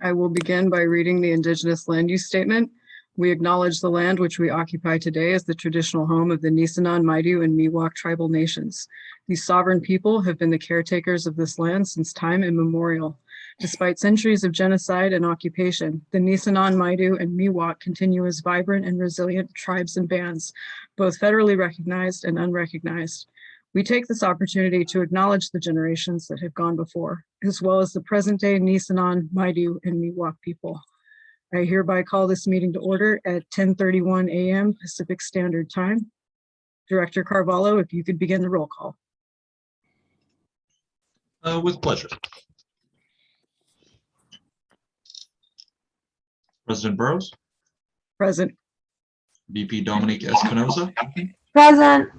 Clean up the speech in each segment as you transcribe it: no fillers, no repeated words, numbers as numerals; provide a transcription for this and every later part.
I will begin by reading the Indigenous Land Use Statement. We acknowledge the land which we occupy today as the traditional home of the Nisenan, Maidu, and Miwok tribal nations. These sovereign people have been the caretakers of this land since time immemorial. Despite centuries of genocide and occupation, the Nisenan, Maidu, and Miwok continue as vibrant and resilient tribes and bands, both federally recognized and unrecognized. We take this opportunity to acknowledge the generations that have gone before, as well as the present-day Nisenan, Maidu, and Miwok people. I hereby call this meeting to order at 10:31 a.m. Pacific Standard Time. Director Carvalho, if you could begin the roll call. With pleasure. President Burrows. Present. VP Dominique Espinoza. Present.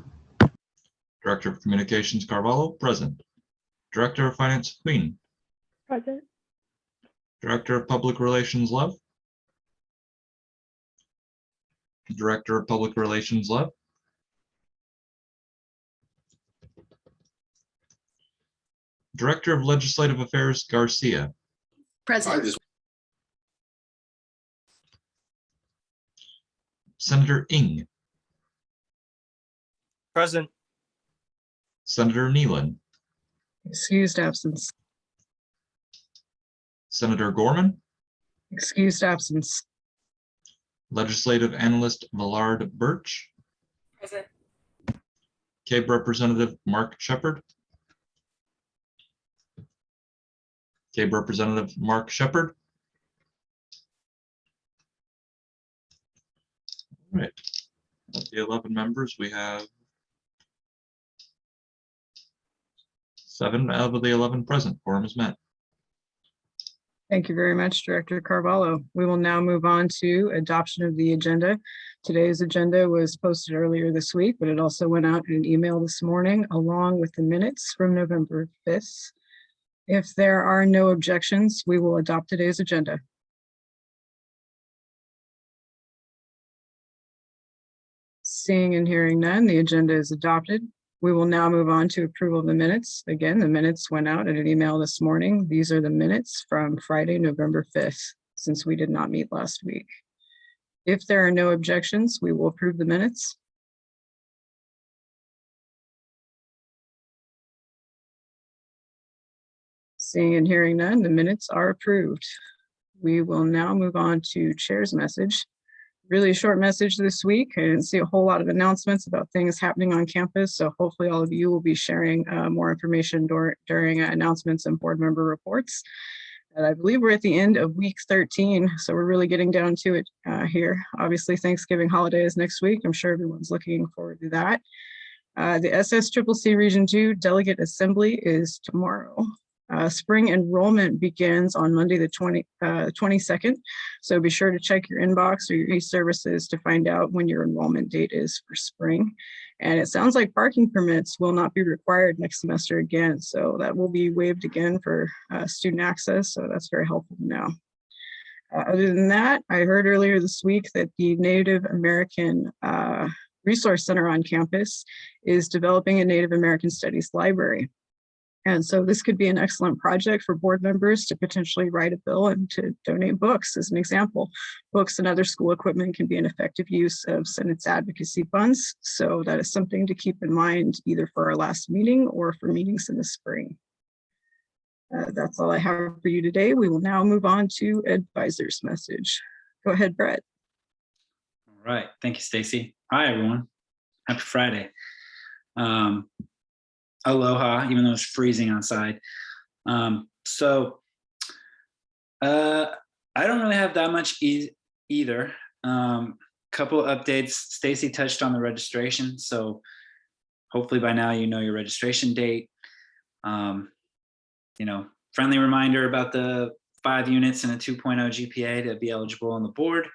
Director of Communications Carvalho. Present. Director of Finance Huynh. Present. Director of Public Relations Love. Director of Public Relations Love. Director of Legislative Affairs Garcia. Present. Senator Ng. Present. Senator Nealon. Excused absence. Senator Gorman. Excused absence. Legislative Analyst Vallard Birch. Present. CABE Representative Mark Shepard. CABE Representative Mark Shepard. All right. Of the 11 members, we have 7 out of the 11 present. Quorum is met. Thank you very much, Director Carvalho. We will now move on to adoption of the agenda. Today's agenda was posted earlier this week, but it also went out in an email this morning along with the minutes from November 5th. If there are no objections, we will adopt today's agenda. Seeing and hearing none, the agenda is adopted. We will now move on to approval of the minutes. Again, the minutes went out in an email this morning. These are the minutes from Friday, November 5th, since we did not meet last week. If there are no objections, we will approve the minutes. Seeing and hearing none, the minutes are approved. We will now move on to Chair's message. Really short message this week. I didn't see a whole lot of announcements about things happening on campus, so hopefully all of you will be sharing more information during announcements and board member reports. And I believe we're at the end of week 13, so we're really getting down to it here. Obviously, Thanksgiving holiday is next week. I'm sure everyone's looking forward to that. The SSCCC Region 2 Delegate Assembly is tomorrow. Spring enrollment begins on Monday, the 22nd. So be sure to check your inbox or your e-services to find out when your enrollment date is for spring. And it sounds like parking permits will not be required next semester again. So that will be waived again for student access. So that's very helpful to know. Other than that, I heard earlier this week that the Native American Resource Center on campus is developing a Native American Studies library. And so this could be an excellent project for board members to potentially write a bill and to donate books. As an example, books and other school equipment can be an effective use of Senate's advocacy funds. So that is something to keep in mind either for our last meeting or for meetings in the spring. That's all I have for you today. We will now move on to advisor's message. Go ahead, Brett. All right, thank you, Stacey. Hi, everyone. Happy Friday. Aloha, even though it's freezing outside. I don't really have that much either. Couple of updates. Stacey touched on the registration, so hopefully by now you know your registration date. Friendly reminder about the 5 units and a 2.0 GPA to be eligible on the board.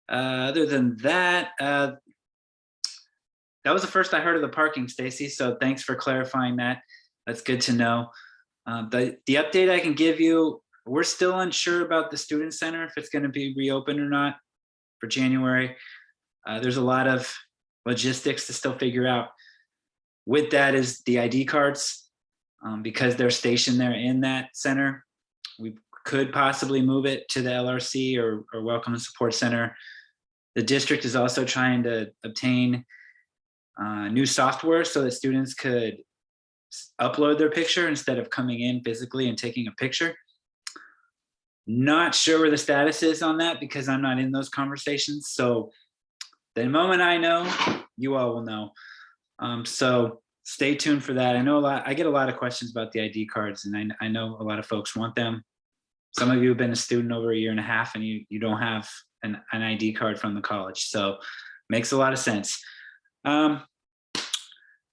Other than that, that was the first I heard of the parking, Stacey, so thanks for clarifying that. That's good to know. The update I can give you, we're still unsure about the student center, if it's gonna be reopened or not for January. There's a lot of logistics to still figure out. With that is the ID cards, because they're stationed there in that center. We've could possibly move it to the LRC or Welcome and Support Center. The district is also trying to obtain new software so that students could upload their picture instead of coming in physically and taking a picture. Not sure where the status is on that because I'm not in those conversations. So the moment I know, you all will know. So stay tuned for that. I get a lot of questions about the ID cards, and I know a lot of folks want them. Some of you have been a student over a year and a half and you don't have an ID card from the college. So makes a lot of sense.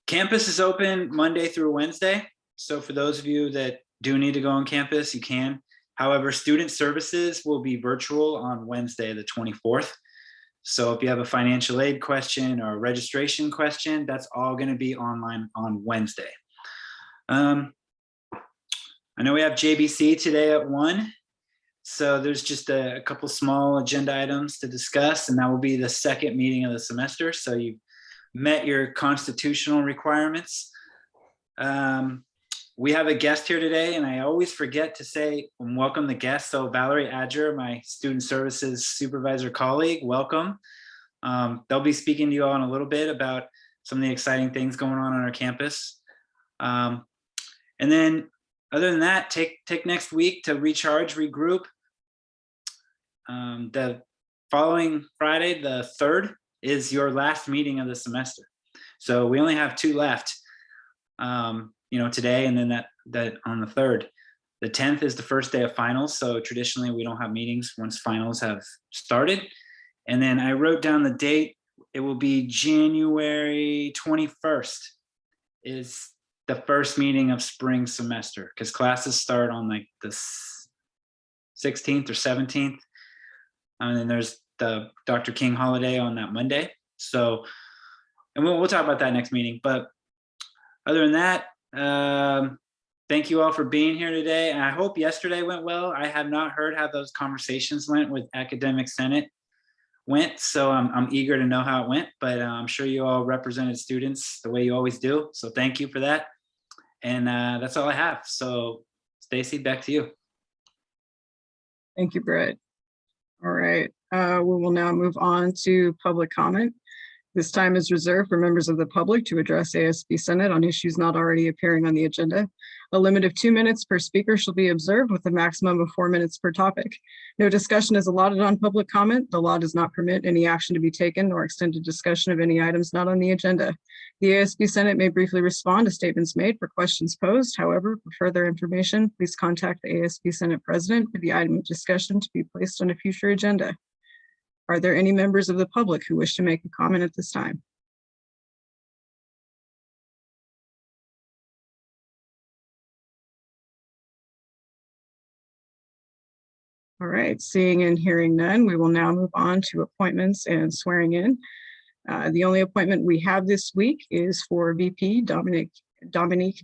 Campus is open Monday through Wednesday. So for those of you that do need to go on campus, you can. However, student services will be virtual on Wednesday, the 24th. So if you have a financial aid question or a registration question, that's all going to be online on Wednesday. I know we have JBC today at 1. So there's just a couple small agenda items to discuss, and that will be the second meeting of the semester. So you've met your constitutional requirements. We have a guest here today, and I always forget to say and welcome the guest. So Valerie Adger, my student services supervisor colleague, welcome. They'll be speaking to you all in a little bit about some of the exciting things going on our campus. And then other than that, take next week to recharge, regroup. The following Friday, the 3rd, is your last meeting of the semester. So we only have 2 left, today and then that on the 3rd. The 10th is the first day of finals. So traditionally we don't have meetings once finals have started. And then I wrote down the date. It will be January 21st is the first meeting of spring semester, because classes start on like the 16th or 17th. And then there's the Dr. King holiday on that Monday. So, and we'll talk about that next meeting. But other than that, thank you all for being here today. And I hope yesterday went well. I have not heard how those conversations went with Academic Senate went. So I'm eager to know how it went, but I'm sure you all represented students the way you always do. So thank you for that. And that's all I have. So Stacey, back to you. Thank you, Brett. All right, we will now move on to public comment. This time is reserved for members of the public to address ASB Senate on issues not already appearing on the agenda. A limit of 2 minutes per speaker shall be observed with a maximum of 4 minutes per topic. No discussion is allotted on public comment. The law does not permit any action to be taken or extended discussion of any items not on the agenda. The ASB Senate may briefly respond to statements made for questions posed. However, for further information, please contact the ASB Senate President for the item of discussion to be placed on a future agenda. Are there any members of the public who wish to make a comment at this time? All right, seeing and hearing none, we will now move on to appointments and swearing in. The only appointment we have this week is for VP Dominique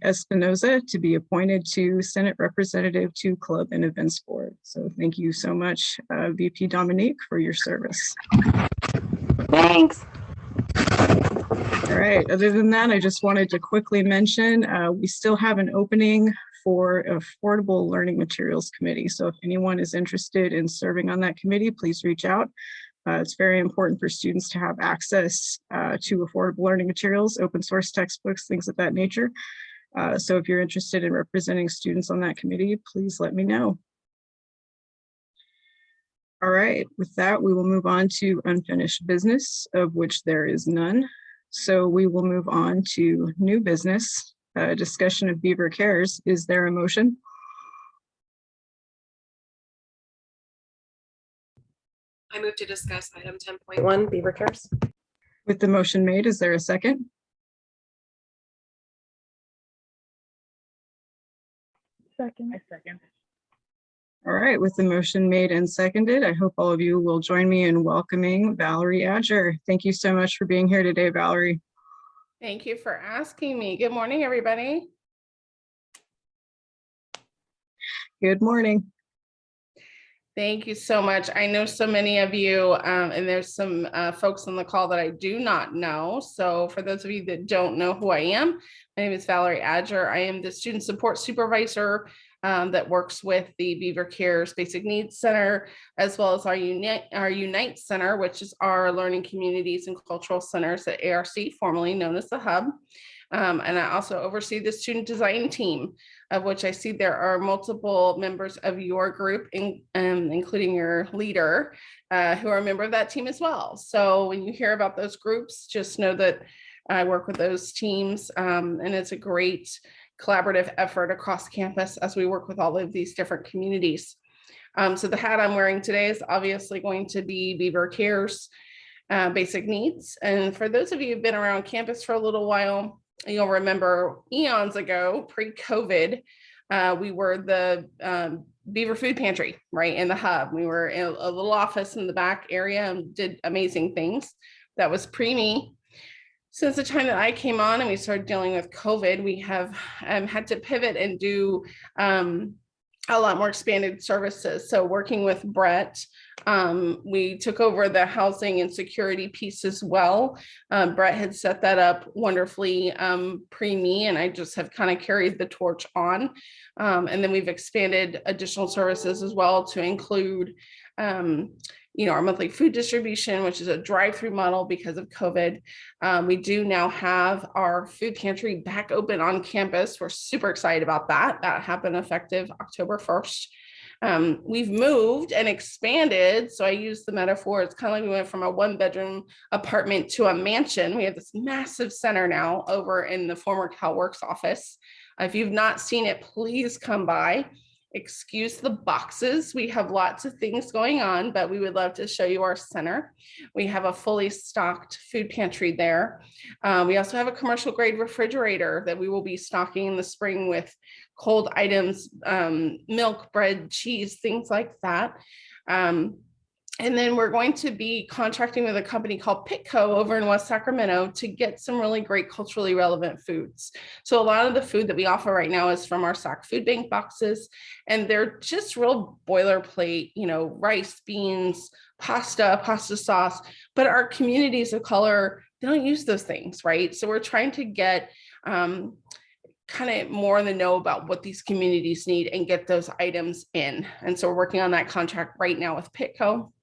Espinoza to be appointed to Senate Representative to Club and Events Board. So thank you so much, VP Dominique, for your service. Thanks. All right, other than that, I just wanted to quickly mention, we still have an opening for Affordable Learning Materials Committee. So if anyone is interested in serving on that committee, please reach out. It's very important for students to have access to affordable learning materials, open source textbooks, things of that nature. So if you're interested in representing students on that committee, please let me know. All right, with that, we will move on to unfinished business, of which there is none. So we will move on to new business, discussion of Beaver Cares. Is there a motion? I move to discuss item 10.1, Beaver Cares. With the motion made, is there a second? Second. I second. All right, with the motion made and seconded, I hope all of you will join me in welcoming Valerie Adger. Thank you so much for being here today, Valerie. Thank you for asking me. Good morning, everybody. Good morning. Thank you so much. I know so many of you, and there's some folks on the call that I do not know. So for those of you that don't know who I am, my name is Valerie Adger. I am the student support supervisor that works with the Beaver Cares Basic Needs Center, as well as our Unite Center, which is our learning communities and cultural centers at ARC, formerly known as the Hub. And I also oversee the student design team, of which I see there are multiple members of your group, including your leader, who are a member of that team as well. So when you hear about those groups, just know that I work with those teams, and it's a great collaborative effort across campus as we work with all of these different communities. So the hat I'm wearing today is obviously going to be Beaver Cares Basic Needs. And for those of you who've been around campus for a little while, you'll remember eons ago, pre-COVID, we were the Beaver Food Pantry, right, in the Hub. We were in a little office in the back area and did amazing things. That was pre-me. Since the time that I came on and we started dealing with COVID, we have had to pivot and do a lot more expanded services. So working with Brett, we took over the housing and security piece as well. Brett had set that up wonderfully pre-me, and I just have kind of carried the torch on. And then we've expanded additional services as well to include our monthly food distribution, which is a drive-through model because of COVID. We do now have our food pantry back open on campus. We're super excited about that. That happened effective October 1st. We've moved and expanded. So I use the metaphor. It's kind of like we went from a 1-bedroom apartment to a mansion. We have this massive center now over in the former CalWorks office. If you've not seen it, please come by. Excuse the boxes. We have lots of things going on, but we would love to show you our center. We have a fully stocked food pantry there. We also have a commercial grade refrigerator that we will be stocking in the spring with cold items, milk, bread, cheese, things like that. And then we're going to be contracting with a company called Pitco over in West Sacramento to get some really great culturally relevant foods. So a lot of the food that we offer right now is from our Sac Food Bank boxes, and they're just real boilerplate, rice, beans, pasta sauce, but our communities of color, they don't use those things, right? So we're trying to get kind of more in the know about what these communities need and get those items in. And so we're working on that contract right now with Pitco.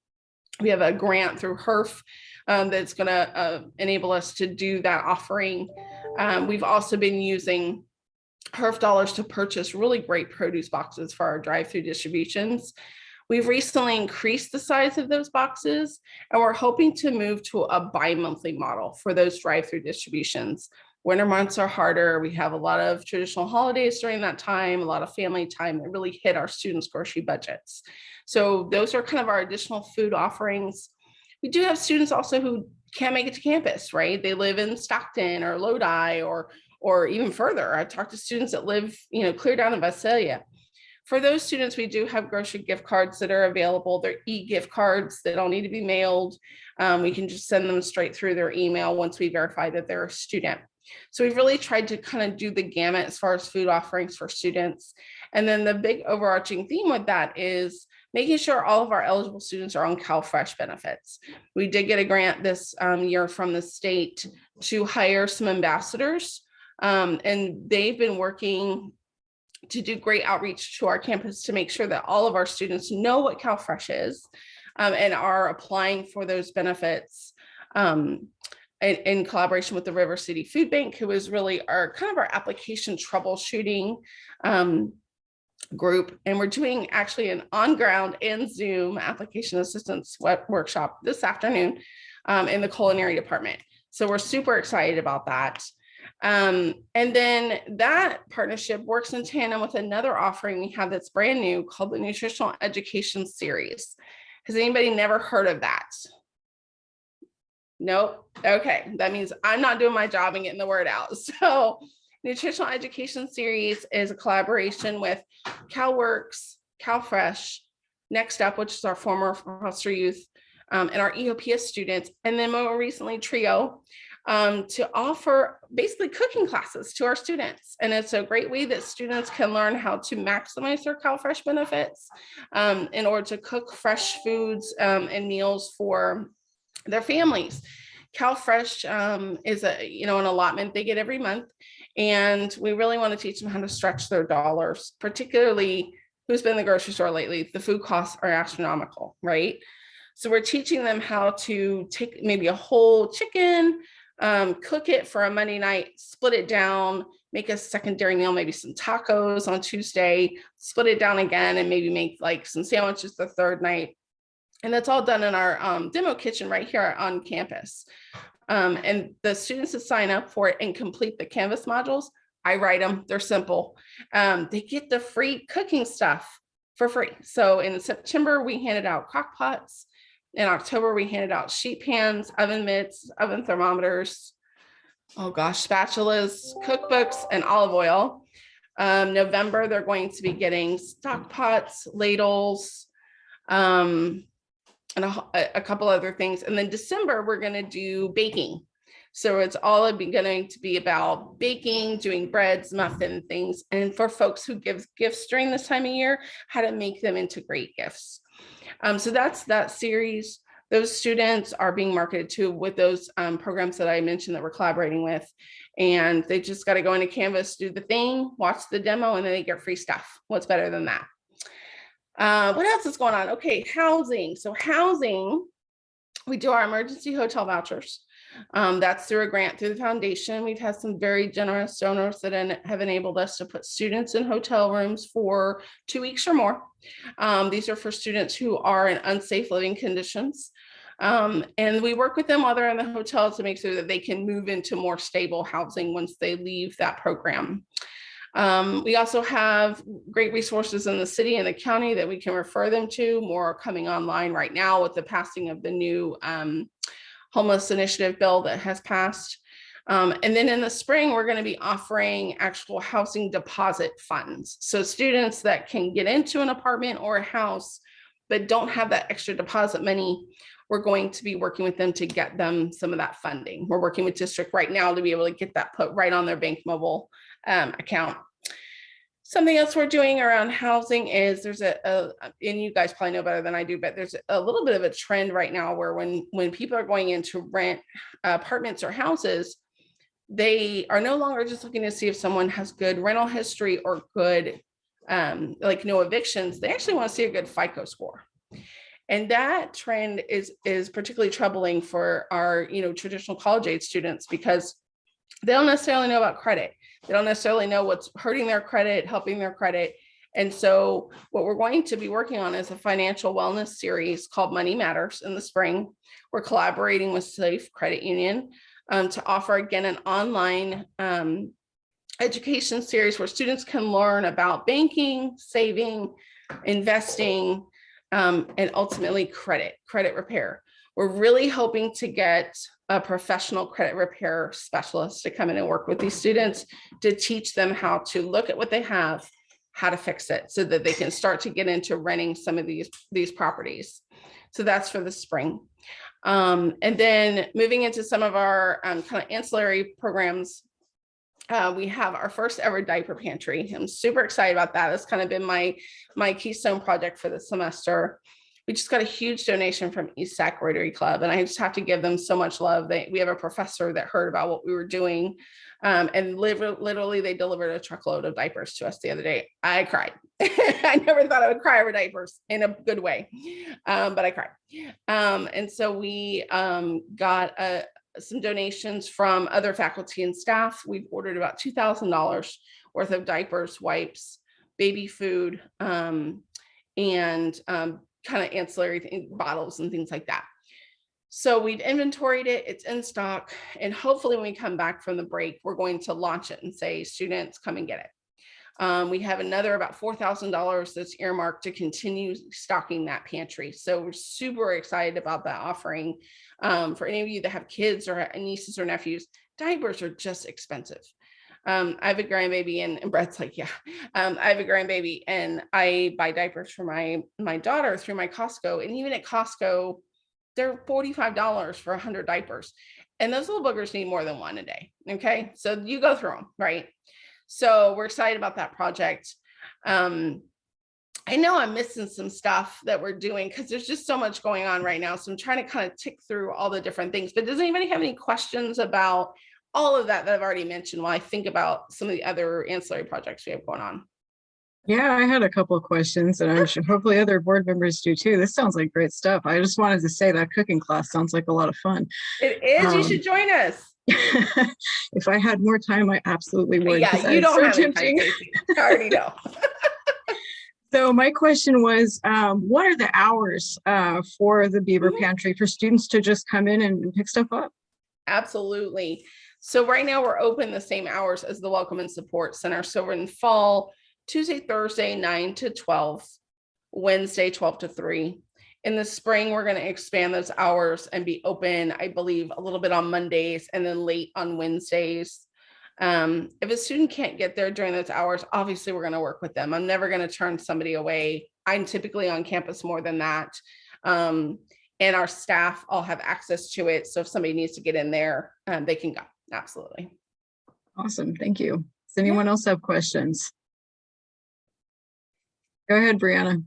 We have a grant through HERF that's going to enable us to do that offering. We've also been using HERF dollars to purchase really great produce boxes for our drive-through distributions. We've recently increased the size of those boxes, and we're hoping to move to a bi-monthly model for those drive-through distributions. Winter months are harder. We have a lot of traditional holidays during that time, a lot of family time that really hit our students' grocery budgets. So those are kind of our additional food offerings. We do have students also who can't make it to campus, right? They live in Stockton or Lodi or even further. I talked to students that live, clear down in Visalia. For those students, we do have grocery gift cards that are available. They're e-gift cards. They don't need to be mailed. We can just send them straight through their email once we verify that they're a student. So we've really tried to kind of do the gamut as far as food offerings for students. And then the big overarching theme with that is making sure all of our eligible students are on CalFresh benefits. We did get a grant this year from the state to hire some ambassadors, and they've been working to do great outreach to our campus to make sure that all of our students know what CalFresh is and are applying for those benefits in collaboration with the River City Food Bank, who is really our application troubleshooting group. And we're doing actually an on-ground and Zoom application assistance workshop this afternoon in the culinary department. So we're super excited about that. And then that partnership works in tandem with another offering we have that's brand new called the Nutritional Education Series. Has anybody never heard of that? Nope. Okay. That means I'm not doing my job and getting the word out. So Nutritional Education Series is a collaboration with CalWorks, CalFresh, Next Up, which is our former foster youth, and our EOPS students, and then more recently TRIO. to offer basically cooking classes to our students. And it's a great way that students can learn how to maximize their CalFresh benefits in order to cook fresh foods and meals for their families. CalFresh is an allotment they get every month. And we really want to teach them how to stretch their dollars, particularly who's been in the grocery store lately. The food costs are astronomical, right? So we're teaching them how to take maybe a whole chicken, cook it for a Monday night, split it down, make a secondary meal, maybe some tacos on Tuesday, split it down again, and maybe make like some sandwiches the third night. And that's all done in our demo kitchen right here on campus. And the students that sign up for it and complete the Canvas modules, I write them, they're simple. They get the free cooking stuff for free. So in September, we handed out crock pots. In October, we handed out sheet pans, oven mitts, oven thermometers, spatulas, cookbooks, and olive oil. November, they're going to be getting stock pots, ladles, and a couple other things. And then December, we're going to do baking. So it's all going to be about baking, doing breads, muffin things, and for folks who give gifts during this time of year, how to make them into great gifts. So that's that series. Those students are being marketed to with those programs that I mentioned that we're collaborating with. And they just got to go into Canvas, do the thing, watch the demo, and then they get free stuff. What's better than that? What else is going on? Okay, housing. So housing, we do our emergency hotel vouchers. That's through a grant through the foundation. We've had some very generous donors that have enabled us to put students in hotel rooms for 2 weeks or more. These are for students who are in unsafe living conditions. And we work with them while they're in the hotel to make sure that they can move into more stable housing once they leave that program. We also have great resources in the city and the county that we can refer them to. More coming online right now with the passing of the new homeless initiative bill that has passed. And then in the spring, we're going to be offering actual housing deposit funds. So students that can get into an apartment or a house, but don't have that extra deposit money, we're going to be working with them to get them some of that funding. We're working with district right now to be able to get that put right on their bank mobile account. Something else we're doing around housing is there's and you guys probably know better than I do, but there's a little bit of a trend right now where when people are going in to rent apartments or houses, they are no longer just looking to see if someone has good rental history or good, like no evictions. They actually want to see a good FICO score. And that trend is particularly troubling for our, traditional college age students because they don't necessarily know about credit. They don't necessarily know what's hurting their credit, helping their credit. And so what we're going to be working on is a financial wellness series called Money Matters in the spring. We're collaborating with Safe Credit Union to offer, again, an online education series where students can learn about banking, saving, investing, and ultimately credit repair. We're really hoping to get a professional credit repair specialist to come in and work with these students to teach them how to look at what they have, how to fix it so that they can start to get into renting some of these properties. So that's for the spring. And then moving into some of our kind of ancillary programs, we have our first ever diaper pantry. I'm super excited about that. That's kind of been my keystone project for the semester. We just got a huge donation from East Sac Rotary Club, and I just have to give them so much love. We have a professor that heard about what we were doing, and literally they delivered a truckload of diapers to us the other day. I cried. I never thought I would cry over diapers in a good way, but I cried. And so we got some donations from other faculty and staff. We've ordered about $2,000 worth of diapers, wipes, baby food, and kind of ancillary bottles and things like that. So we've inventoried it, it's in stock, and hopefully when we come back from the break, we're going to launch it and say, students, come and get it. We have another about $4,000 that's earmarked to continue stocking that pantry. So we're super excited about that offering. For any of you that have kids or nieces or nephews, diapers are just expensive. I have a grandbaby and Brett's like, yeah, I have a grandbaby and I buy diapers for my daughter through my Costco. And even at Costco, they're $45 for 100 diapers. And those little boogers need more than one a day. Okay. So you go through them, right? So we're excited about that project. I know I'm missing some stuff that we're doing because there's just so much going on right now. So I'm trying to kind of tick through all the different things. But does anybody have any questions about all of that I've already mentioned while I think about some of the other ancillary projects we have going on? Yeah, I had a couple of questions, and I'm sure hopefully other board members do too. This sounds like great stuff. I just wanted to say that cooking class sounds like a lot of fun. It is. You should join us. If I had more time, I absolutely would. Yeah, 'cause you it's don't so have any time, tempting. Stacey. I already know. So my question was, what are the hours for the Beaver Pantry for students to just come in and pick stuff up? Absolutely. So right now we're open the same hours as the Welcome and Support Center. So we're in fall, Tuesday, Thursday, 9 to 12, Wednesday, 12 to 3. In the spring, we're going to expand those hours and be open, I believe, a little bit on Mondays and then late on Wednesdays. If a student can't get there during those hours, obviously we're going to work with them. I'm never going to turn somebody away. I'm typically on campus more than that. And our staff all have access to it. So if somebody needs to get in there, they can go. Absolutely. Awesome. Thank you. Does anyone else have questions? Go ahead, Brianna.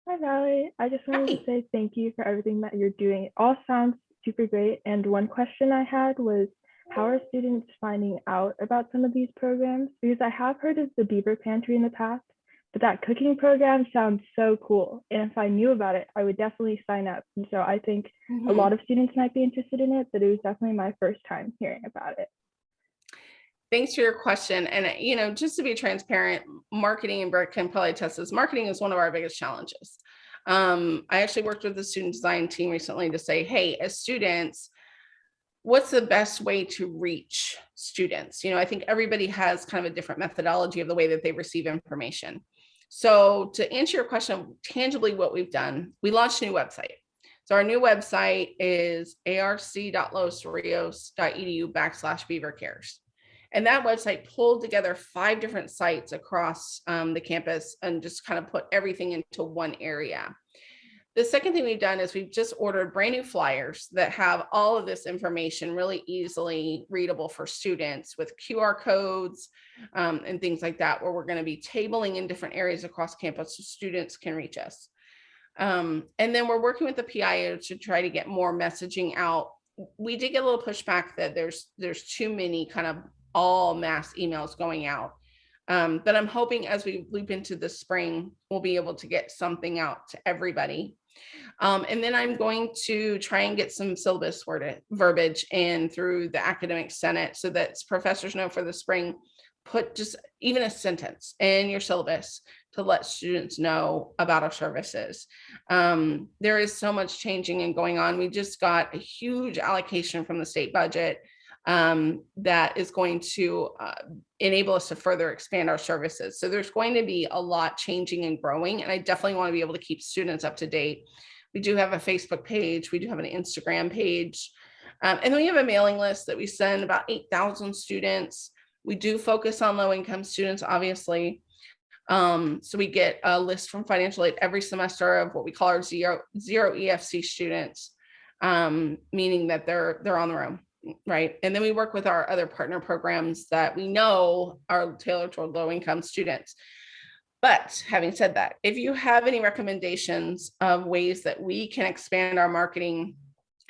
Hi, Valerie. I just wanted to say thank you for everything that you're doing. It all sounds super great. And one question I had was, how are students finding out about some of these programs? Because I have heard of the Beaver Pantry in the past, but that cooking program sounds so cool. And if I knew about it, I would definitely sign up. And so I think a lot of students might be interested in it, but it was definitely my first time hearing about it. Thanks for your question. And, just to be transparent, marketing, and Brett can probably attest this, marketing is one of our biggest challenges. I actually worked with the student design team recently to say, hey, as students, what's the best way to reach students? I think everybody has kind of a different methodology of the way that they receive information. So to answer your question, tangibly what we've done, we launched a new website. So our new website is arc.losrios.edu/beavercares. And that website pulled together 5 different sites across the campus and just kind of put everything into one area. The second thing we've done is we've just ordered brand new flyers that have all of this information really easily readable for students with QR codes and things like that, where we're going to be tabling in different areas across campus so students can reach us. And then we're working with the PIO to try to get more messaging out. We did get a little pushback that there's too many kind of all mass emails going out. But I'm hoping as we loop into the spring, we'll be able to get something out to everybody. And then I'm going to try and get some syllabus verbiage in through the academic senate so that professors know for the spring, put just even a sentence in your syllabus to let students know about our services. There is so much changing and going on. We just got a huge allocation from the state budget that is going to enable us to further expand our services. So there's going to be a lot changing and growing, and I definitely want to be able to keep students up to date. We do have a Facebook page. We do have an Instagram page. And then we have a mailing list that we send about 8,000 students. We do focus on low-income students, obviously. So we get a list from financial aid every semester of what we call our zero EFC students, meaning that they're on their own. Right. And then we work with our other partner programs that we know are tailored toward low income students. But having said that, if you have any recommendations of ways that we can expand our marketing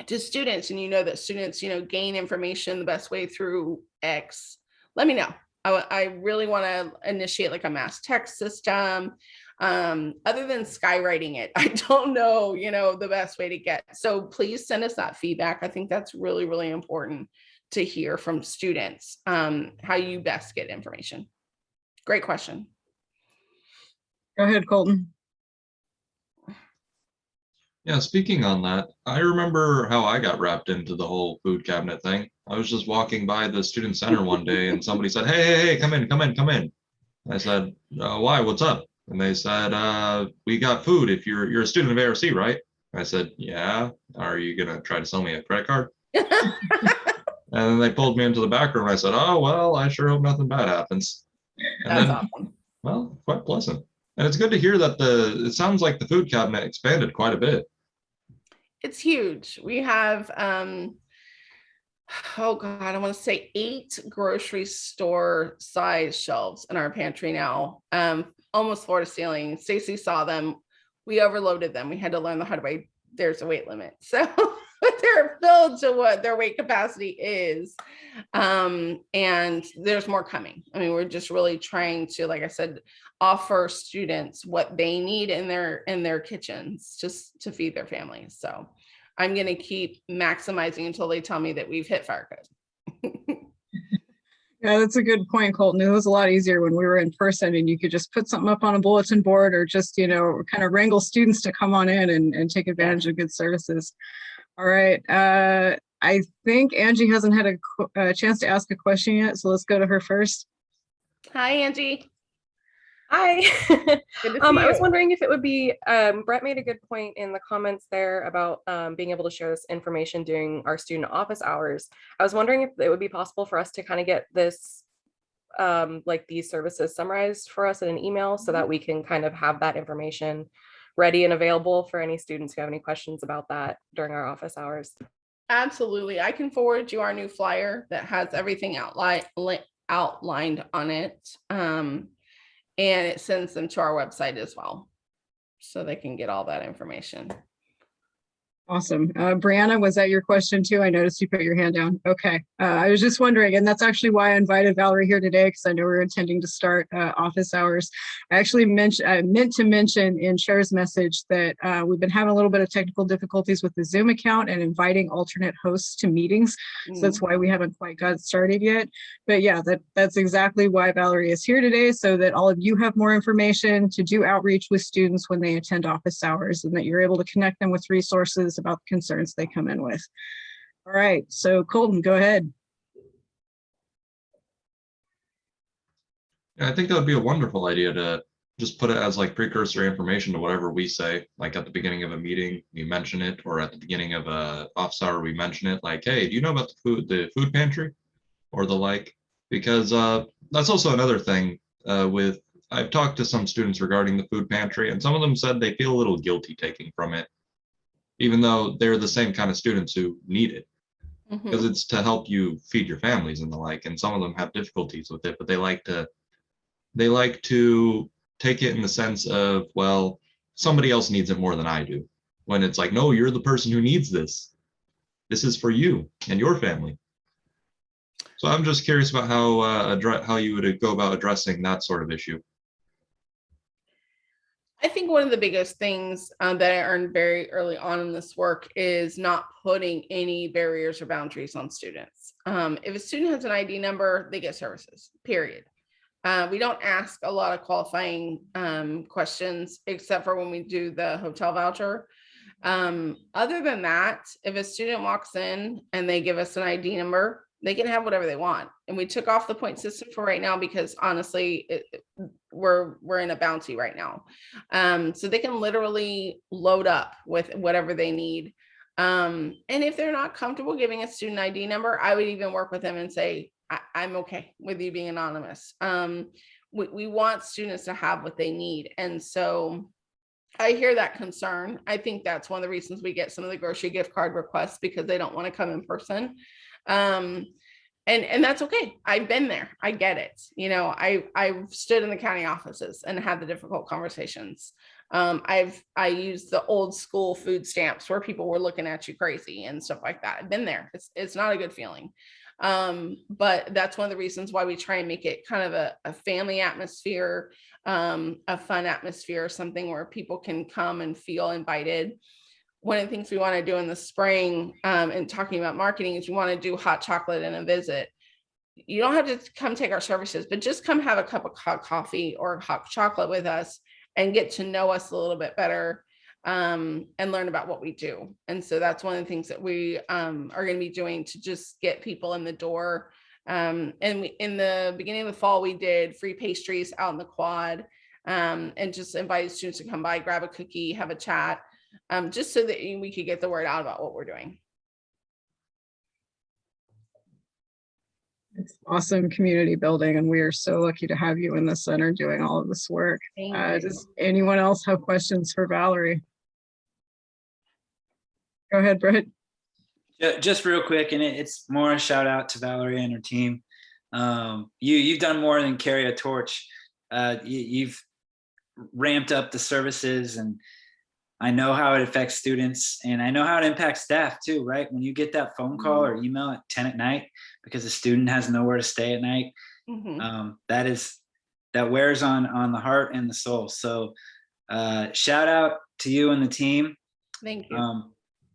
to students, and that students, gain information the best way through X, let me know. I really want to initiate like a mass text system. Other than skywriting it, I don't know, the best way to get. So please send us that feedback. I think that's really, really important to hear from students, how you best get information. Great question. Go ahead, Colton. Yeah, speaking on that, I remember how I got wrapped into the whole food cabinet thing. I was just walking by the student center one day and somebody said, hey, come in. I said, why, what's up? And they said, we got food if you're a student of ARC, right? I said, yeah. Are you gonna try to sell me a credit card? And then they pulled me into the back room. I said, oh, well, I sure hope nothing bad happens. And That's then, awesome. well, quite pleasant. And it's good to hear that it sounds like the food cabinet expanded quite a bit. It's huge. We have, oh God, I want to say 8 grocery store size shelves in our pantry now. Almost floor to ceiling. Stacey saw them. We overloaded them. We had to learn the hard way. There's a weight limit. So they're filled to what their weight capacity is. And there's more coming. I mean, we're just really trying to, like I said, offer students what they need in their kitchens just to feed their families. So I'm going to keep maximizing until they tell me that we've hit fire code. Yeah, that's a good point, Colton. It was a lot easier when we were in person and you could just put something up on a bulletin board or just, you know, kind of wrangle students to come on in and take advantage of good services. All right. I think Angie hasn't had a chance to ask a question yet, so let's go to her first. Hi, Angie. Hi. Good to see I was you. wondering if it would be, Brett made a good point in the comments there about being able to share this information during our student office hours. I was wondering if it would be possible for us to kind of get this, like these services summarized for us in an email so that we can kind of have that information ready and available for any students who have any questions about that during our office hours. Absolutely. I can forward you our new flyer that has everything outlined on it. And it sends them to our website as well, so they can get all that information. Awesome. Brianna, was that your question too? I noticed you put your hand down. Okay. I was just wondering, and that's actually why I invited Valerie here today, because I know we're intending to start office hours. I actually meant to mention in Cher's message that we've been having a little bit of technical difficulties with the Zoom account and inviting alternate hosts to meetings. So that's why we haven't quite got started yet. But yeah, that's exactly why Valerie is here today, so that all of you have more information to do outreach with students when they attend office hours, and that you're able to connect them with resources about the concerns they come in with. All right, so Colton, go ahead. Yeah, I think that would be a wonderful idea to just put it as like precursor information to whatever we say, like at the beginning of a meeting, we mention it, or at the beginning of a office hour, we mention it, like, hey, do you know about the food pantry or the like? Because that's also another thing with, I've talked to some students regarding the food pantry, and some of them said they feel a little guilty taking from it, even though they're the same kind of students who need it, because it's to help you feed your families and the like. And some of them have difficulties with it, but they like to take it in the sense of, well, somebody else needs it more than I do. When it's like, no, you're the person who needs this. This is for you and your family. So I'm just curious about how you would go about addressing that sort of issue. I think one of the biggest things that I learned very early on in this work is not putting any barriers or boundaries on students. If a student has an ID number, they get services, period. We don't ask a lot of qualifying questions, except for when we do the hotel voucher. Other than that, if a student walks in and they give us an ID number, they can have whatever they want. And we took off the point system for right now because honestly, we're in a bounty right now. So they can literally load up with whatever they need. And if they're not comfortable giving a student ID number, I would even work with them and say, I'm okay with you being anonymous. We want students to have what they need. And so I hear that concern. I think that's one of the reasons we get some of the grocery gift card requests, because they don't want to come in person. And that's okay. I've been there. I get it. You know, I've stood in the county offices and had the difficult conversations. I used the old school food stamps where people were looking at you crazy and stuff like that. I've been there. It's not a good feeling. But that's one of the reasons why we try and make it kind of a family atmosphere, a fun atmosphere, something where people can come and feel invited. One of the things we want to do in the spring, and talking about marketing, is we want to do hot chocolate and a visit. You don't have to come take our services, but just come have a cup of hot coffee or hot chocolate with us and get to know us a little bit better, and learn about what we do. And so that's one of the things that we are going to be doing to just get people in the door. And in the beginning of the fall, we did free pastries out in the quad, and just invited students to come by, grab a cookie, have a chat, just so that we could get the word out about what we're doing. It's awesome community building, and we are so lucky to have you in the center doing all of this work. Does anyone else have questions for Valerie? Go ahead, Britt. Just real quick, and it's more a shout out to Valerie and her team. You've done more than carry a torch. You've ramped up the services, and I know how it affects students, and I know how it impacts staff too, right? When you get that phone call or email at 10 at night because a student has nowhere to stay at night, that wears on the heart and the soul. So shout out to you and the team. Thank you.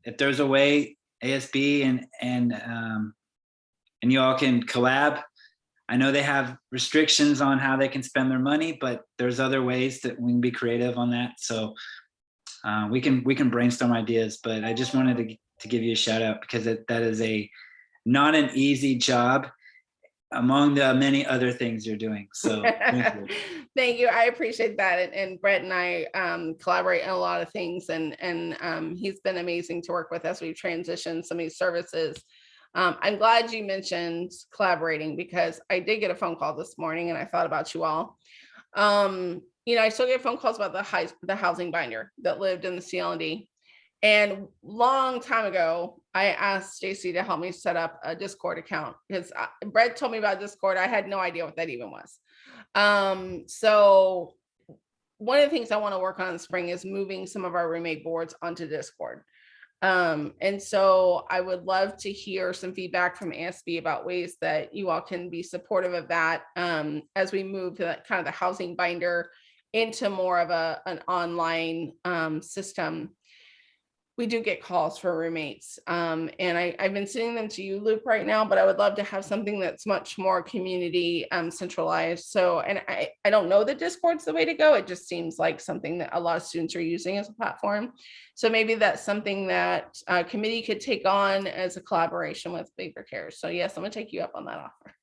If there's a way ASB and you all can collab. I know they have restrictions on how they can spend their money, but there's other ways that we can be creative on that. So we can brainstorm ideas, but I just wanted to give you a shout out because that is not an easy job among the many other things you're doing. So thank you. Thank you. I appreciate that. And Brett and I collaborate in a lot of things, and he's been amazing to work with as we've transitioned some of these services. I'm glad you mentioned collaborating because I did get a phone call this morning and I thought about you all. I still get phone calls about the housing binder that lived in the CL&D. And long time ago, I asked Stacey to help me set up a Discord account because Brett told me about Discord. I had no idea what that even was. So one of the things I want to work on in the spring is moving some of our roommate boards onto Discord. And so I would love to hear some feedback from ASB about ways that you all can be supportive of that as we move to that kind of the housing binder into more of an online system. We do get calls for roommates, and I've been sending them to Uloop right now, but I would love to have something that's much more community centralized. So, and I don't know that Discord's the way to go. It just seems like something that a lot of students are using as a platform. So maybe that's something that a committee could take on as a collaboration with Baker Cares. So yes, I'm gonna take you up on that offer.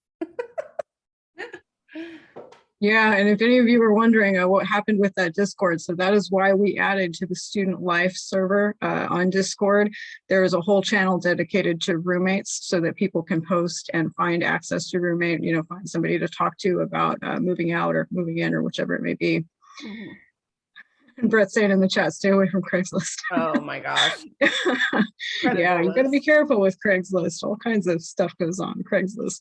Yeah, and if any of you were wondering what happened with that Discord, so that is why we added to the student life server on Discord. There is a whole channel dedicated to roommates so that people can post and find access to roommate, find somebody to talk to about moving out or moving in or whichever it may be. Mm-hmm. And Brett's saying in the chat, stay away from Craigslist. Oh my gosh. Yeah, you got to be careful with Craigslist. All kinds of stuff goes on Craigslist.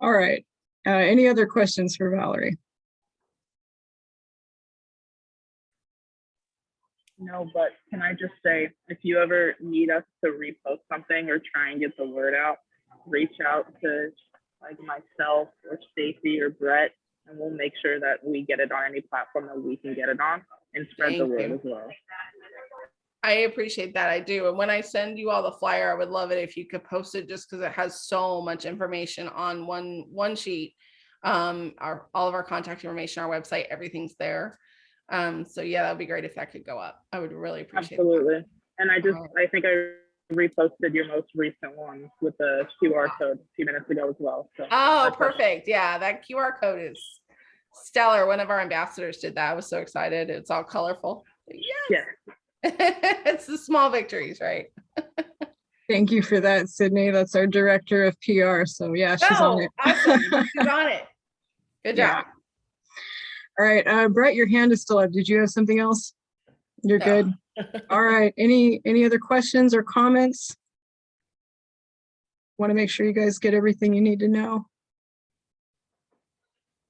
All right. Any other questions for Valerie? No, but can I just say, if you ever need us to repost something or try and get the word out, reach out to like myself or Stacey or Brett, and we'll make sure that we get it on any platform that we can get it on and spread the word as well. I appreciate that. I do. And when I send you all the flyer, I would love it if you could post it just because it has so much information on one sheet. All of our contact information, our website, everything's there. So yeah, that'd be great if that could go up. I would really appreciate it. Absolutely. And I think I reposted your most recent one with the QR code a few minutes ago as well. So oh, perfect. Yeah, that QR code is stellar. One of our ambassadors did that. I was so excited. It's all colorful. Yes. It's the small victories, right? Thank you for that, Sydney. That's our director of PR. So yeah, she's on it. Awesome. She's on it. Good job. Yeah. All right, Brett, your hand is still up. Did you have something else? You're good. All right. Any other questions or comments? Want to make sure you guys get everything you need to know.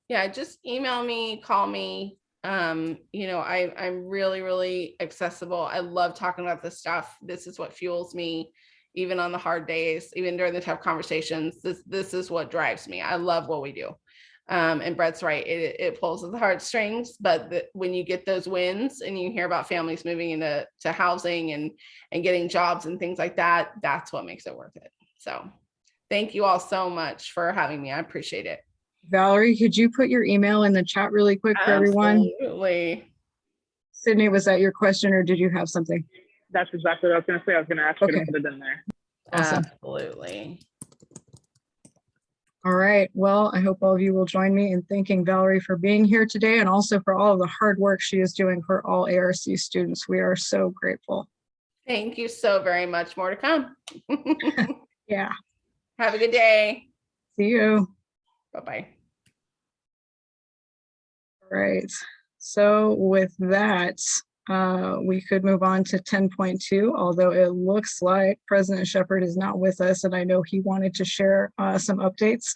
Yeah, just email me, call me. I'm really, really accessible. I love talking about this stuff. This is what fuels me, even on the hard days, even during the tough conversations. This is what drives me. I love what we do. And Brett's right, it pulls at the heartstrings, but when you get those wins and you hear about families moving into housing and getting jobs and things like that, that's what makes it worth it. So thank you all so much for having me. I appreciate it. Valerie, could you put your email in the chat really quick for everyone? Absolutely. Sydney, was that your question or did you have something? That's exactly what I was going to say. I was going to ask you to put it in there. Awesome. Absolutely. All right. Well, I hope all of you will join me in thanking Valerie for being here today and also for all of the hard work she is doing for all ARC students. We are so grateful. Thank you so very much. More to come. Yeah. Have a good day. See you. Bye-bye. All right. So with that, we could move on to 10.2, although it looks like President Shepherd is not with us, and I know he wanted to share some updates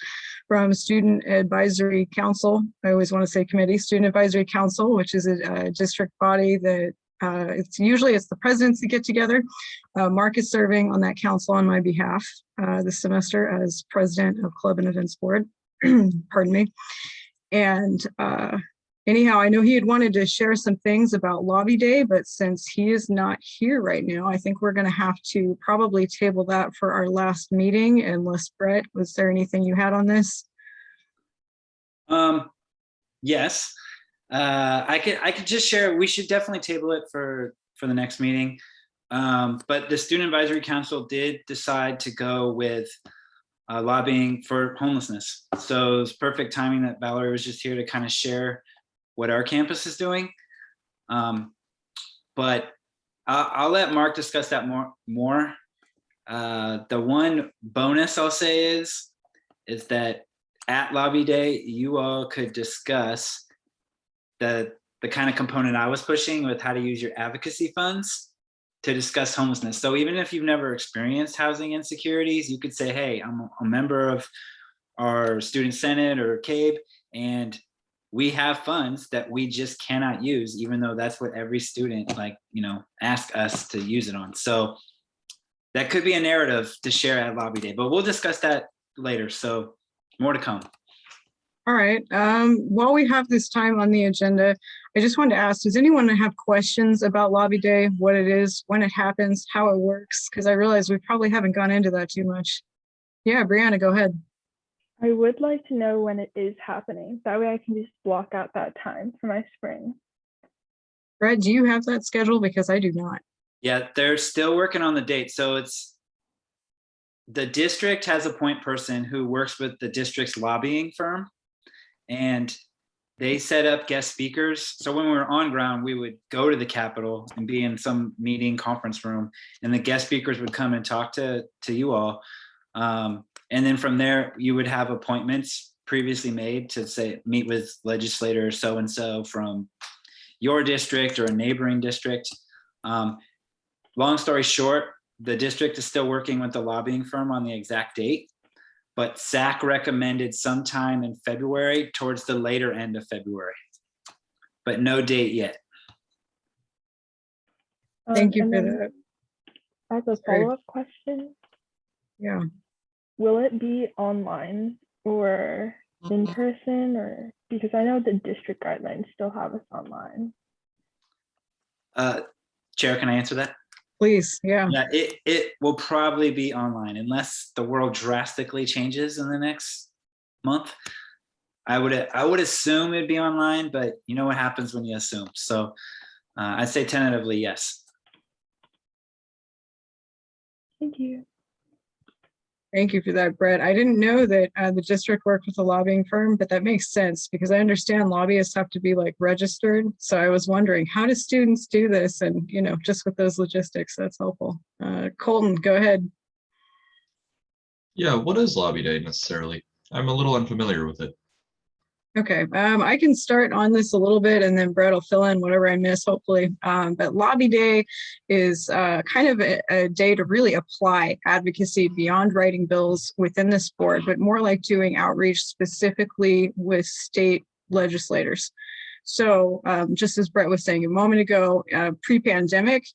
from Student Advisory Council. I always want to say committee, Student Advisory Council, which is a district body that it's the presidents that get together. Mark is serving on that council on my behalf this semester as president of Club and Events Board. Pardon me. And anyhow, I know he had wanted to share some things about Lobby Day, but since he is not here right now, I think we're going to have to probably table that for our last meeting. Unless, Brett, was there anything you had on this? Yes. I could just share. We should definitely table it for the next meeting. But the Student Advisory Council did decide to go with lobbying for homelessness. So it's perfect timing that Valerie was just here to kind of share what our campus is doing. But I'll let Mark discuss that more. The one bonus I'll say is that at Lobby Day, you all could discuss the kind of component I was pushing with how to use your advocacy funds to discuss homelessness. So even if you've never experienced housing insecurities, you could say, hey, I'm a member of our student senate or CABE, and we have funds that we just cannot use, even though that's what every student ask us to use it on. So that could be a narrative to share at Lobby Day, but we'll discuss that later. So more to come. All right. While we have this time on the agenda, I just wanted to ask, does anyone have questions about Lobby Day, what it is, when it happens, how it works? Because I realize we probably haven't gone into that too much. Yeah, Brianna, go ahead. I would like to know when it is happening. That way I can just block out that time for my spring. Brett, do you have that schedule? Because I do not. Yeah, they're still working on the date. So the district has a point person who works with the district's lobbying firm, and they set up guest speakers. So when we were on ground, we would go to the Capitol and be in some meeting conference room, and the guest speakers would come and talk to you all. And then from there, you would have appointments previously made to say, meet with legislator so-and-so from your district or a neighboring district. Long story short, the district is still working with the lobbying firm on the exact date, but SAC recommended sometime in February, towards the later end of February, but no date yet. Thank you for that. I have a follow-up question. Yeah. Will it be online or in person, or because I know the district guidelines still have us online? Chair, can I answer that? Please, yeah. Yeah, it will probably be online unless the world drastically changes in the next month. I would assume it'd be online, but you know what happens when you assume. So I'd say tentatively yes. Thank you. Thank you for that, Brett. I didn't know that the district worked with a lobbying firm, but that makes sense because I understand lobbyists have to be registered. So I was wondering, how do students do this? And, just with those logistics, that's helpful. Colton, go ahead. Yeah, what is Lobby Day necessarily? I'm a little unfamiliar with it. Okay, I can start on this a little bit and then Brett will fill in whatever I miss, hopefully. But Lobby Day is kind of a day to really apply advocacy beyond writing bills within this board, but more like doing outreach specifically with state legislators. So just as Brett was saying a moment ago, pre-pandemic,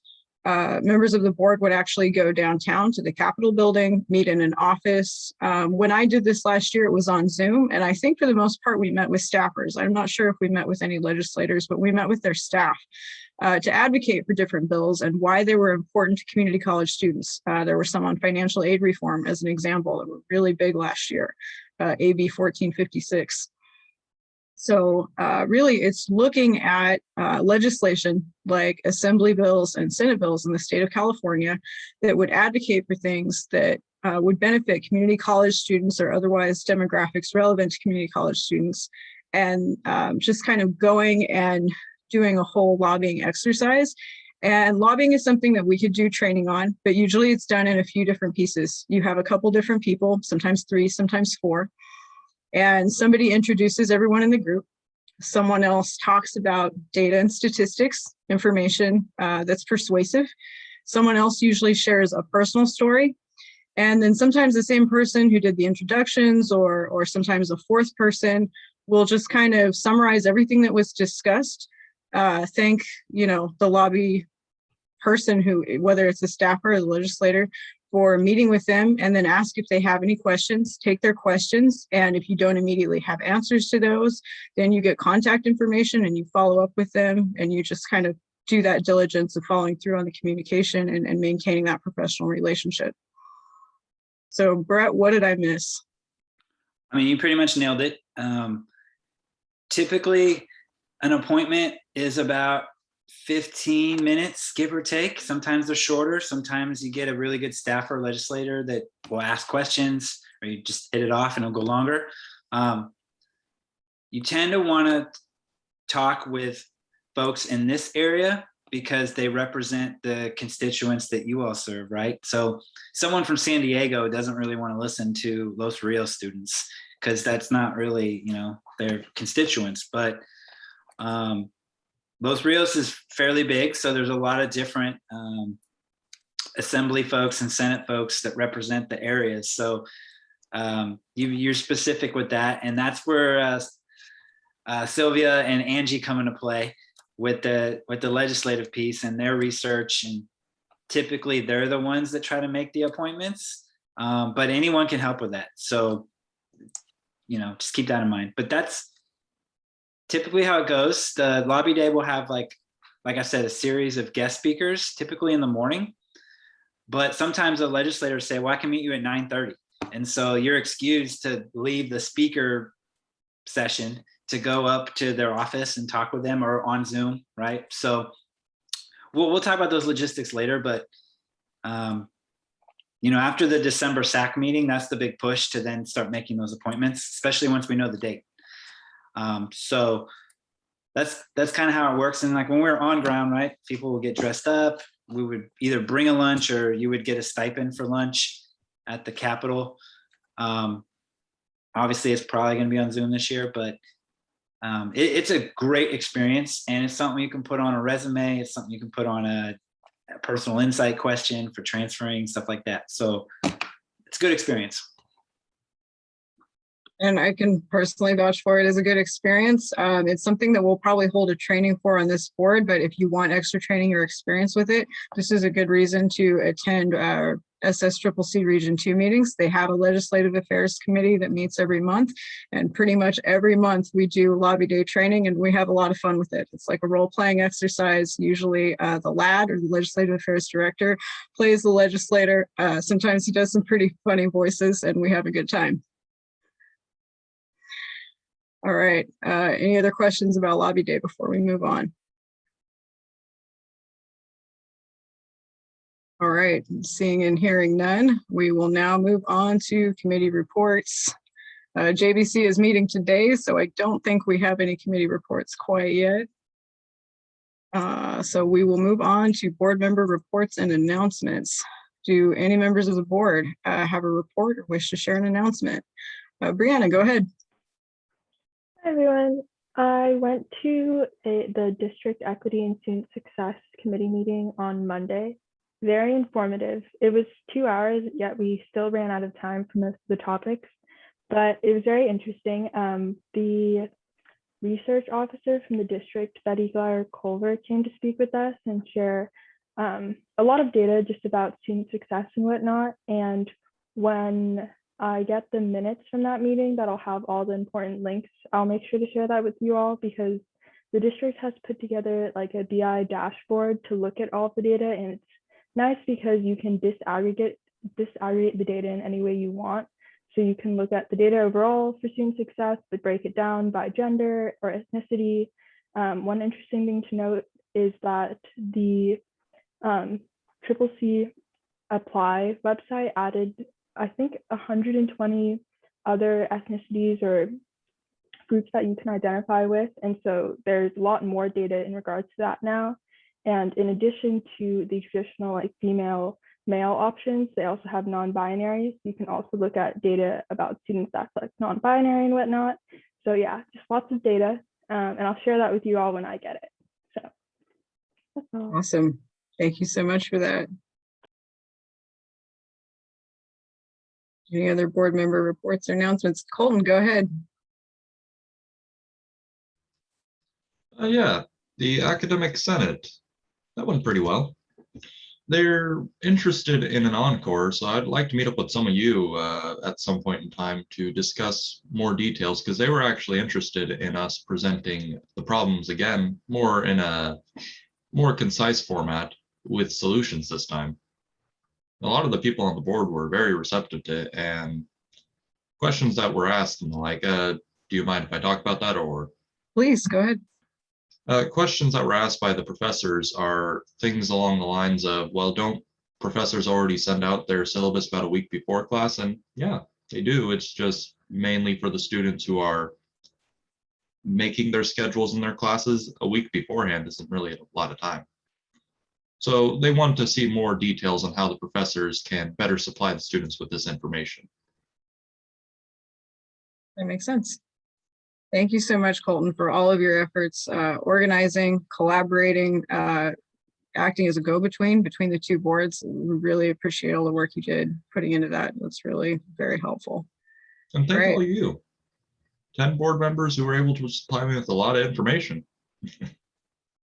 members of the board would actually go downtown to the Capitol building, meet in an office. When I did this last year, it was on Zoom. And I think for the most part, we met with staffers. I'm not sure if we met with any legislators, but we met with their staff to advocate for different bills and why they were important to community college students. There were some on financial aid reform as an example that were really big last year, AB 1456. So really, it's looking at legislation like assembly bills and Senate bills in the state of California that would advocate for things that would benefit community college students or otherwise demographics relevant to community college students, and just kind of going and doing a whole lobbying exercise. And lobbying is something that we could do training on, but usually it's done in a few different pieces. You have a couple different people, sometimes 3, sometimes 4. And somebody introduces everyone in the group. Someone else talks about data and statistics, information that's persuasive. Someone else usually shares a personal story. And then sometimes the same person who did the introductions or sometimes a fourth person will just kind of summarize everything that was discussed. Thank, the lobby person who, whether it's the staffer or the legislator, for meeting with them, and then ask if they have any questions, take their questions. And if you don't immediately have answers to those, then you get contact information and you follow up with them, and you just kind of do that diligence of following through on the communication and maintaining that professional relationship. So Brett, what did I miss? I mean, you pretty much nailed it. Typically, an appointment is about 15 minutes, give or take. Sometimes they're shorter. Sometimes you get a really good staffer or legislator that will ask questions, or you just hit it off and it'll go longer. You tend to want to talk with folks in this area because they represent the constituents that you all serve, right? So someone from San Diego doesn't really want to listen to Los Rios students because that's not really, their constituents. But Los Rios is fairly big, so there's a lot of different assembly folks and Senate folks that represent the areas. So you're specific with that, and that's where Sylvia and Angie come into play with the legislative piece and their research. And typically, they're the ones that try to make the appointments, but anyone can help with that. So just keep that in mind. But that's typically how it goes. The lobby day will have, like I said, a series of guest speakers, typically in the morning. But sometimes the legislators say, well, I can meet you at 9:30. And so you're excused to leave the speaker session to go up to their office and talk with them, or on Zoom, right? So we'll talk about those logistics later. But, after the December SAC meeting, that's the big push to then start making those appointments, especially once we know the date. So that's kind of how it works. And like when we're on ground, right, people will get dressed up. We would either bring a lunch or you would get a stipend for lunch at the Capitol. Obviously it's probably going to be on Zoom this year, but it's a great experience, and it's something you can put on a resume. It's something you can put on a personal insight question for transferring, stuff like that. So it's a good experience. And I can personally vouch for it as a good experience. It's something that we'll probably hold a training for on this board, but if you want extra training or experience with it, this is a good reason to attend SSCCC Region 2 meetings. They have a legislative affairs committee that meets every month, and pretty much every month we do lobby day training, and we have a lot of fun with it. It's like a role-playing exercise. Usually the LAD, or the legislative affairs director, plays the legislator. Sometimes he does some pretty funny voices, and we have a good time. All right, any other questions about lobby day before we move on? All right, seeing and hearing none, we will now move on to committee reports. JBC is meeting today, so I don't think we have any committee reports quite yet. So we will move on to board member reports and announcements. Do any members of the board have a report or wish to share an announcement? Brianna, go ahead. Hi, everyone. I went to the District Equity and Student Success Committee meeting on Monday. Very informative. It was 2 hours, yet we still ran out of time for most of the topics, but it was very interesting. The research officer from the district, Betty Culver, came to speak with us and share a lot of data just about student success and whatnot. And when I get the minutes from that meeting, that'll have all the important links, I'll make sure to share that with you all, because the district has put together like a BI dashboard to look at all of the data, and it's nice because you can disaggregate the data in any way you want. So you can look at the data overall for student success, but break it down by gender or ethnicity. One interesting thing to note is that the CCC Apply website added, I think, 120 other ethnicities or groups that you can identify with. And so there's a lot more data in regards to that now. And in addition to the traditional like female, male options, they also have non-binary. You can also look at data about students that's like non-binary and whatnot. So yeah, just lots of data. And I'll share that with you all when I get it. So that's all. Awesome. Thank you so much for that. Any other board member reports or announcements? Colton, go ahead. Yeah, the Academic Senate, that went pretty well. They're interested in an encore, so I'd like to meet up with some of you at some point in time to discuss more details, because they were actually interested in us presenting the problems again, more in a more concise format with solutions this time. A lot of the people on the board were very receptive to it, and questions that were asked and like, do you mind if I talk about that, or? Please, go ahead. Questions that were asked by the professors are things along the lines of, well, don't professors already send out their syllabus about a week before class? And yeah, they do. It's just mainly for the students who are making their schedules in their classes. A week beforehand isn't really a lot of time. So they want to see more details on how the professors can better supply the students with this information. That makes sense. Thank you so much, Colton, for all of your efforts, organizing, collaborating, acting as a go-between between the two boards. We really appreciate all the work you did putting into that. That's really very helpful. And thank Great. all of you. 10 board members who were able to supply me with a lot of information.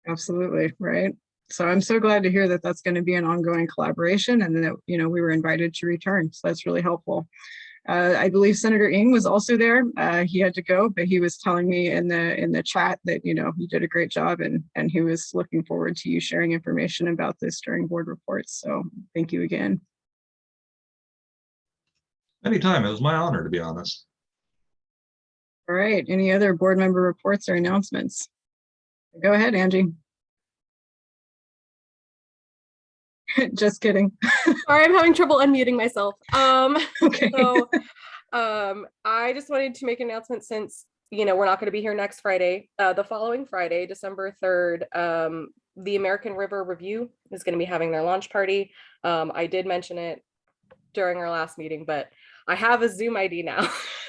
Absolutely, right? So I'm so glad to hear that that's going to be an ongoing collaboration, and that, you know, we were invited to return. So that's really helpful. I believe Senator Ng was also there. He had to go, but he was telling me in the chat that, you know, you did a great job, and he was looking forward to you sharing information about this during board reports. So thank you again. Anytime, it was my honor, to be honest. All right, any other board member reports or announcements? Go ahead, Angie. Just kidding. Sorry, I'm having trouble unmuting myself. Okay. So I just wanted to make an announcement, since, you know, we're not going to be here next Friday. The following Friday, December 3rd, the American River Review is going to be having their launch party. I did mention it during our last meeting, but I have a Zoom ID now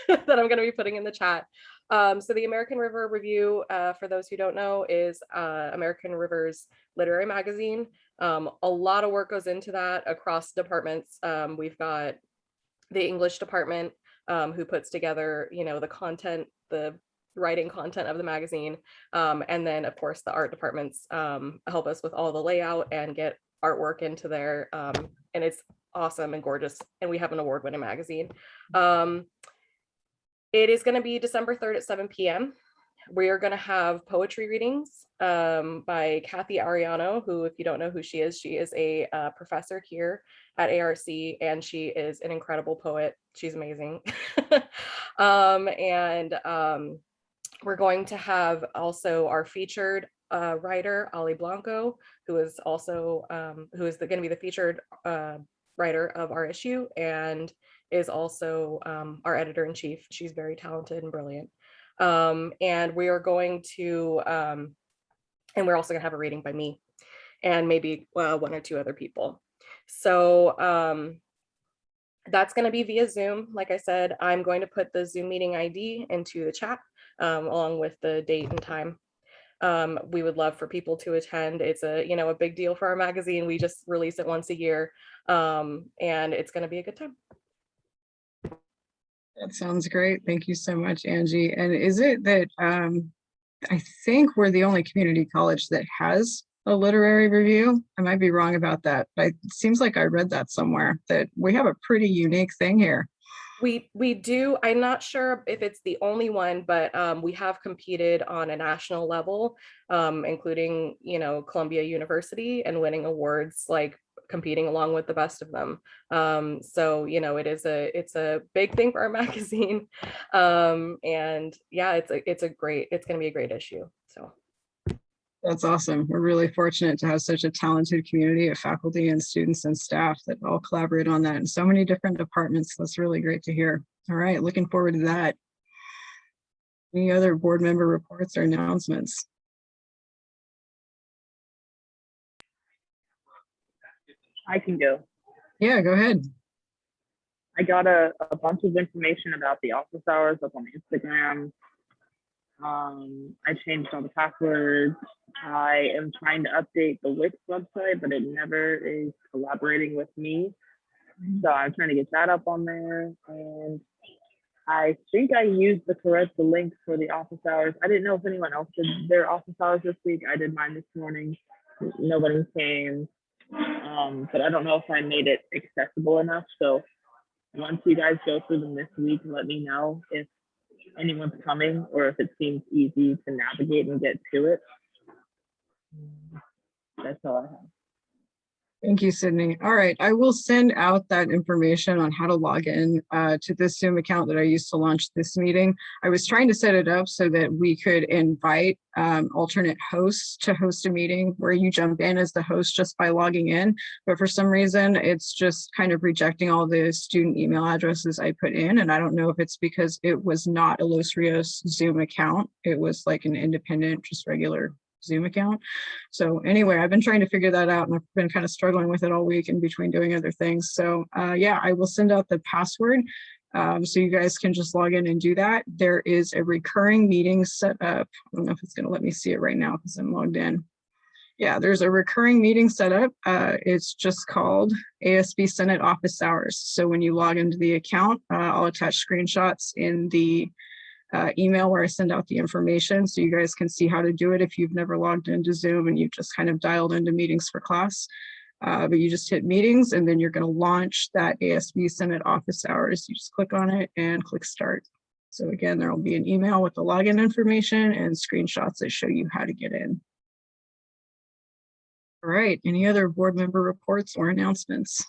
that I'm going to be putting in the chat. So the American River Review, for those who don't know, is American River's literary magazine. A lot of work goes into that across departments. We've got the English department, who puts together, you know, the content, the writing content of the magazine. And then of course the art departments help us with all the layout and get artwork into there. And it's awesome and gorgeous. And we have an award-winning magazine. It is going to be December 3rd at 7 p.m. We are going to have poetry readings by Kathy Ariano, who, if you don't know who she is a professor here at ARC, and she is an incredible poet. She's amazing. We're going to have also our featured writer, Ali Blanco, who is also going to be the featured writer of our issue, and is also our editor-in-chief. She's very talented and brilliant. And we are going to, and we're also gonna have a reading by me and maybe one or two other people. So that's gonna be via Zoom. Like I said, I'm going to put the Zoom meeting ID into the chat along with the date and time. We would love for people to attend. It's a, you know, a big deal for our magazine. We just release it once a year, and it's gonna be a good time. That sounds great. Thank you so much, Angie. And is it that I think we're the only community college that has a literary review? I might be wrong about that, but it seems like I read that somewhere, that we have a pretty unique thing here. We do. I'm not sure if it's the only one, but we have competed on a national level, including, you know, Columbia University, and winning awards, like competing along with the best of them. So, you know, it's a big thing for our magazine. And yeah, it's going to be a great issue. So. That's awesome. We're really fortunate to have such a talented community of faculty and students and staff that all collaborate on that in so many different departments. That's really great to hear. All right, looking forward to that. Any other board member reports or announcements? I can go. Yeah, go ahead. I got a bunch of information about the office hours up on Instagram. I changed all the passwords. I am trying to update the Wix website, but it never is collaborating with me. So I'm trying to get that up on there. And I think I used the correct link for the office hours. I didn't know if anyone else did their office hours this week. I did mine this morning. Nobody came. But I don't know if I made it accessible enough. So once you guys go through them this week, let me know if anyone's coming or if it seems easy to navigate and get to it. That's all I have. Thank you, Sydney. All right, I will send out that information on how to log in to this Zoom account that I used to launch this meeting. I was trying to set it up so that we could invite alternate hosts to host a meeting where you jump in as the host just by logging in. But for some reason, it's just kind of rejecting all the student email addresses I put in. And I don't know if it's because it was not a Los Rios Zoom account. It was like an independent, just regular Zoom account. So anyway, I've been trying to figure that out and I've been kind of struggling with it all week in between doing other things. So yeah, I will send out the password so you guys can just log in and do that. There is a recurring meeting set up. I don't know if it's going to let me see it right now because I'm logged in. Yeah, there's a recurring meeting set up. It's just called ASB Senate Office Hours. So when you log into the account, I'll attach screenshots in the email where I send out the information so you guys can see how to do it if you've never logged into Zoom and you've just kind of dialed into meetings for class. But you just hit meetings and then you're going to launch that ASB Senate office hours. You just click on it and click start. So again, there will be an email with the login information and screenshots that show you how to get in. All right, any other board member reports or announcements?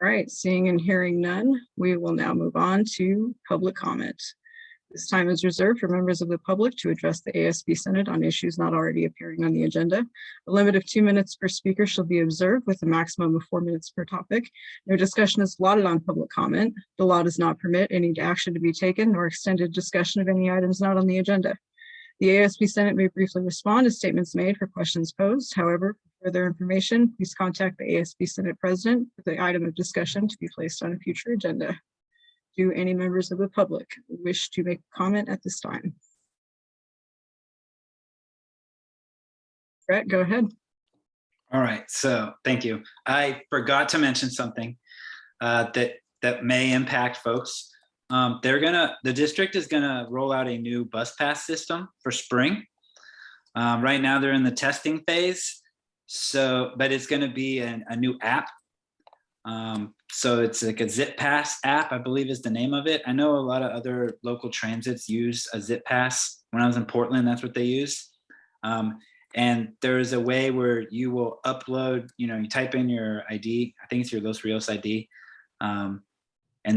All right, seeing and hearing none, we will now move on to public comment. This time is reserved for members of the public to address the ASB Senate on issues not already appearing on the agenda. A limit of 2 minutes per speaker shall be observed with a maximum of 4 minutes per topic. No discussion is allotted on public comment. The law does not permit any action to be taken nor extended discussion of any items not on the agenda. The ASB Senate may briefly respond to statements made for questions posed. However, for further information, please contact the ASB Senate President for the item of discussion to be placed on a future agenda. Do any members of the public wish to make a comment at this time? Brett, go ahead. All right, so thank you. I forgot to mention something that may impact folks. The district is gonna roll out a new bus pass system for spring. Right now they're in the testing phase. But it's gonna be a new app. So it's like a Zip Pass app, I believe is the name of it. I know a lot of other local transits use a Zip Pass. When I was in Portland, that's what they used. And there is a way where you will upload, you type in your ID, I think it's your Los Rios ID. And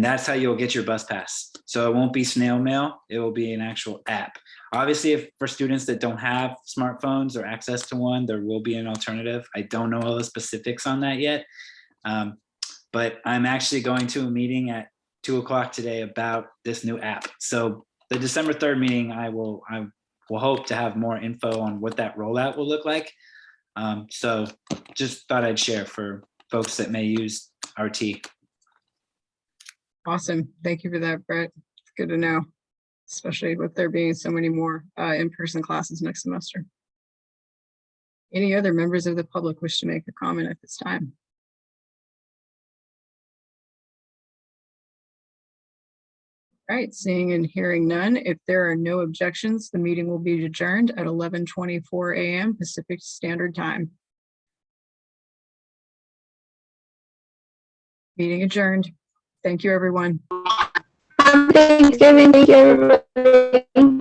that's how you'll get your bus pass. So it won't be snail mail, it will be an actual app. Obviously, for students that don't have smartphones or access to one, there will be an alternative. I don't know all the specifics on that yet. But I'm actually going to a meeting at 2 o'clock today about this new app. So the December 3rd meeting, I will hope to have more info on what that rollout will look like. So just thought I'd share for folks that may use RT. Awesome. Thank you for that, Brett. It's good to know, especially with there being so many more in-person classes next semester. Any other members of the public wish to make a comment at this time? All right, seeing and hearing none, if there are no objections, the meeting will be adjourned at 11:24 a.m. Pacific Standard Time. Meeting adjourned. Thank you, everyone. Happy Thanksgiving. Thank you, everybody.